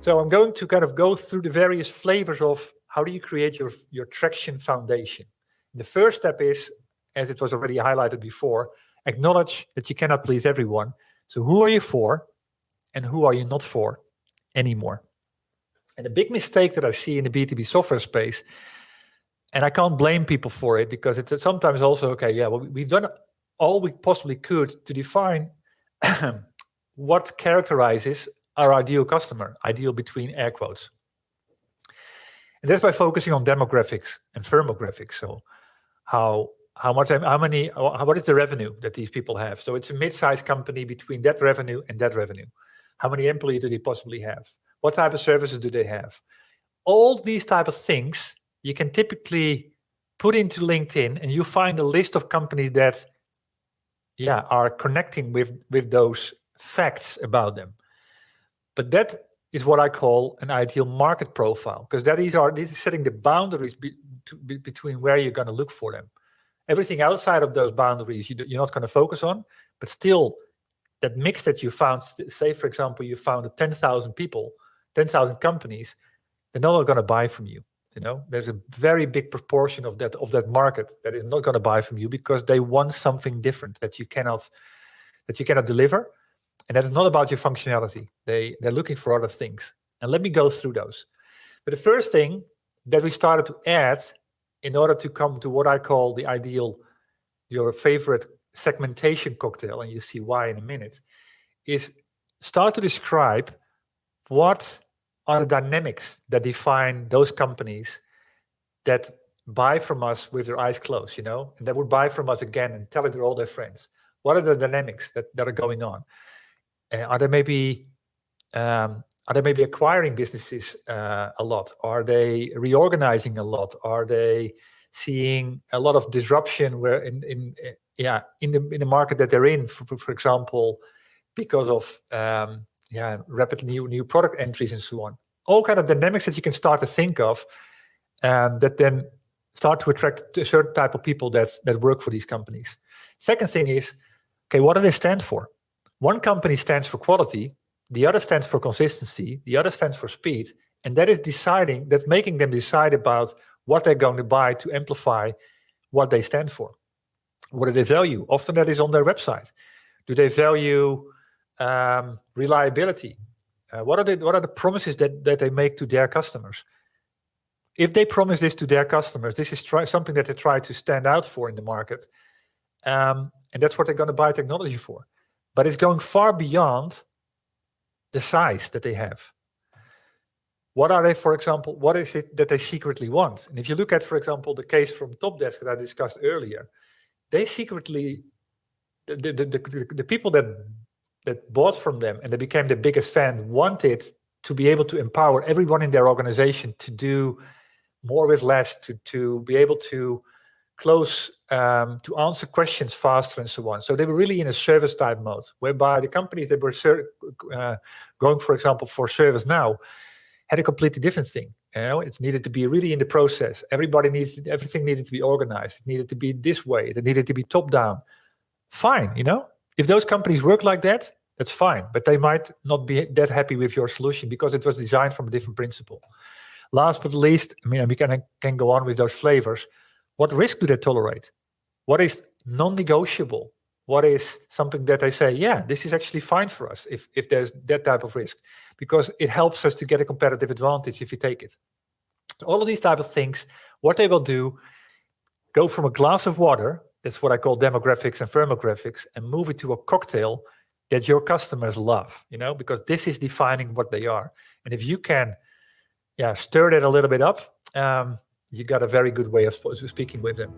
So I'm going to kind of go through the various flavors of how do you create your traction foundation. The first step is, as it was already highlighted before, acknowledge that you cannot please everyone. So who are you for and who are you not for anymore? And the big mistake that I see in the B2B software space, and I can't blame people for it because it's sometimes also, okay, yeah, well, we've done all we possibly could to define what characterizes our ideal customer, ideal between air quotes. And that's by focusing on demographics and firmographics. So what is the revenue that these people have? So it's a mid-sized company between that revenue and that revenue. How many employees do they possibly have? What type of services do they have? All these type of things you can typically put into LinkedIn and you find a list of companies that are connecting with those facts about them. But that is what I call an ideal market profile, because this is setting the boundaries between where you're going to look for them. Everything outside of those boundaries you're not going to focus on, but still that mix that you found, say for example, you found 10,000 people, 10,000 companies, they're not going to buy from you. There's a very big proportion of that market that is not going to buy from you because they want something different that you cannot deliver. And that is not about your functionality. They're looking for other things. And let me go through those. But the first thing that we started to add in order to come to what I call the ideal, your favorite segmentation cocktail, and you see why in a minute, is start to describe what are the dynamics that define those companies that buy from us with their eyes closed, and that would buy from us again and tell it to all their friends. What are the dynamics that are going on? Are they maybe acquiring businesses a lot? Are they reorganizing a lot? Are they seeing a lot of disruption where in the market that they're in, for example, because of rapid new product entries and so on? All kind of dynamics that you can start to think of that then start to attract a certain type of people that work for these companies. Second thing is, okay, what do they stand for? One company stands for quality, the other stands for consistency, the other stands for speed, and that's making them decide about what they're going to buy to amplify what they stand for. What do they value? Often that is on their website. Do they value reliability? What are the promises that they make to their customers? If they promise this to their customers, this is something that they try to stand out for in the market, and that's what they're going to buy technology for. But it's going far beyond the size that they have. What are they, for example, what is it that they secretly want? And if you look at, for example, the case from Topdesk that I discussed earlier, they secretly, the people that bought from them and they became the biggest fan wanted to be able to empower everyone in their organization to do more with less, to be able to close, to answer questions faster and so on. So they were really in a service type mode, whereby the companies that were going, for example, for ServiceNow had a completely different thing. It needed to be really in the process. Everything needed to be organized. It needed to be this way. It needed to be top down. Fine, if those companies work like that, that's fine. But they might not be that happy with your solution because it was designed from a different principle. Last but not least, we can go on with those flavors. What risk do they tolerate? What is non-negotiable? What is something that they say, yeah, this is actually fine for us if there's that type of risk, because it helps us to get a competitive advantage if you take it. So all of these type of things, what they will do, go from a glass of water, that's what I call demographics and firmographics, and move it to a cocktail that your customers love, because this is defining what they are. And if you can stir that a little bit up, you got a very good way of speaking with them.